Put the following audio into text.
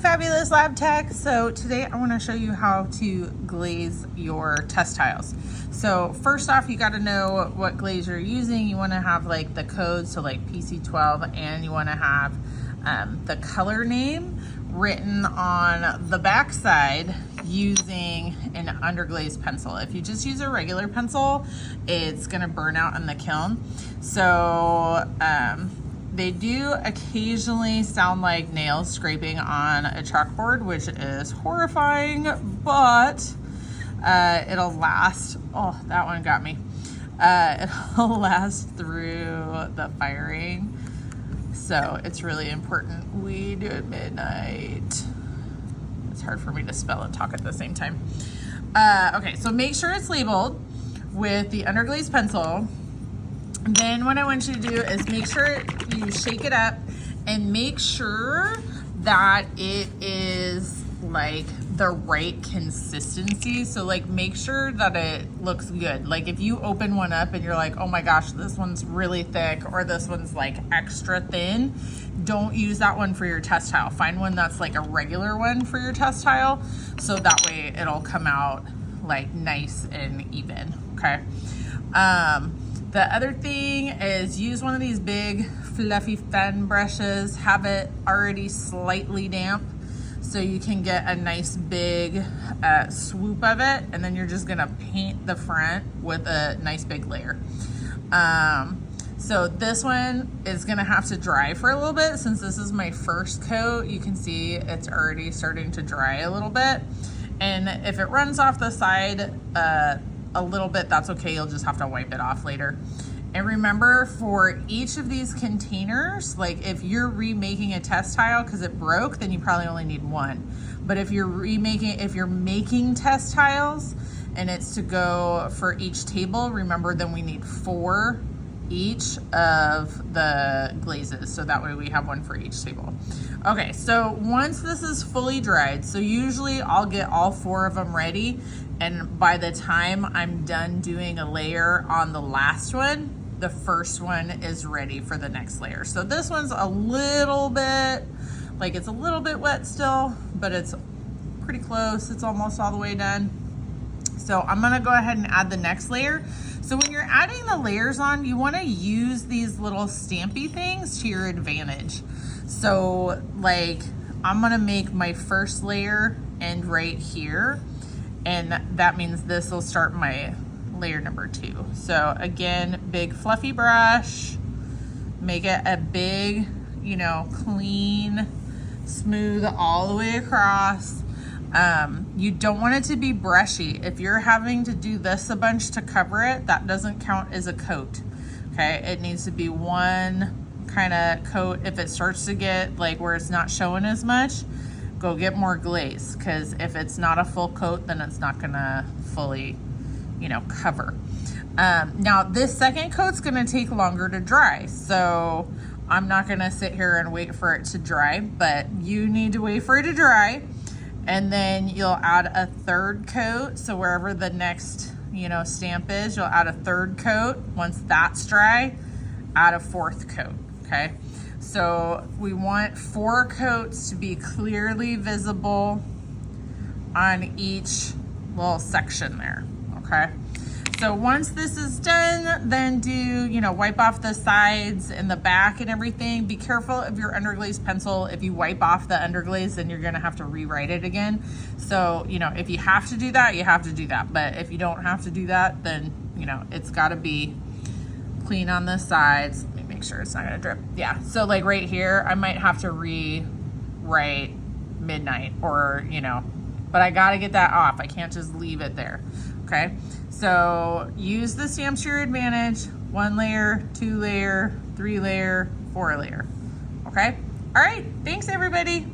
fabulous lab tech. So today I want to show you how to glaze your test tiles. So first off, you got to know what glaze you're using. You want to have like the code, so like PC12, and you want to have the color name written on the back side using an underglaze pencil. If you just use a regular pencil, it's going to burn out in the kiln. So they do occasionally sound like nails scraping on a chalkboard, which is horrifying, but it'll last. Oh, that one got me. It'll last through the firing. So it's really important we do it midnight. It's hard for me to spell and talk at the same time. Okay, so make sure it's labeled with the underglaze pencil. Then what I want you to do is make sure you shake it up and make sure that it is like the right consistency. So like make sure that it looks good. Like if you open one up and you're like, oh my gosh, this one's really thick or this one's like extra thin, don't use that one for your test tile. Find one that's like a regular one for your test tile, so that way it'll come out like nice and even, okay? The other thing is use one of these big fluffy fan brushes. Have it already slightly damp so you can get a nice big swoop of it, and then you're just gonna paint the front with a nice big layer. So this one is gonna have to dry for a little bit. Since this is my first coat, you can see it's already starting to dry a little bit. And if it runs off the side a little bit, that's okay. You'll just have to wipe it off later. And remember, for each of these containers, like if you're remaking a test tile because it broke, then you probably only need one. But if you're making test tiles and it's to go for each table, remember then we need 4 each of the glazes. So that way we have one for each table. Okay, so once this is fully dried, so usually I'll get all 4 of them ready, and by the time I'm done doing a layer on the last one, the first one is ready for the next layer. So this one's a little bit, like it's a little bit wet still, but it's pretty close. It's almost all the way done. So I'm gonna go ahead and add the next layer. So when you're adding the layers on, you wanna use these little stampy things to your advantage. So like I'm gonna make my first layer end right here, and that means this will start my layer number 2. So again, big fluffy brush, make it a big, you know, clean, smooth all the way across. You don't want it to be brushy. If you're having to do this a bunch to cover it, that doesn't count as a coat, okay? It needs to be one kind of coat. If it starts to get like where it's not showing as much, go get more glaze, because if it's not a full coat, then it's not gonna fully, you know, cover. Now this second coat's gonna take longer to dry, so I'm not gonna sit here and wait for it to dry, but you need to wait for it to dry, and then you'll add a 3rd coat. So wherever the next, you know, stamp is, you'll add a 3rd coat. Once that's dry, add a 4th coat, okay? So we want 4 coats to be clearly visible on each little section there, okay? So once this is done, then do, you know, wipe off the sides and the back and everything. Be careful of your underglaze pencil. If you wipe off the underglaze, then you're gonna have to rewrite it again. So, you know, if you have to do that, you have to do that. But if you don't have to do that, then, you know, it's gotta be clean on the sides. Let me make sure it's not gonna drip. Yeah, so like right here, I might have to rewrite midnight, or, you know, but I gotta get that off. I can't just leave it there, okay? So use the stamps to your advantage. 1 layer, 2 layer, 3 layer, 4 layer, okay? All right, thanks everybody.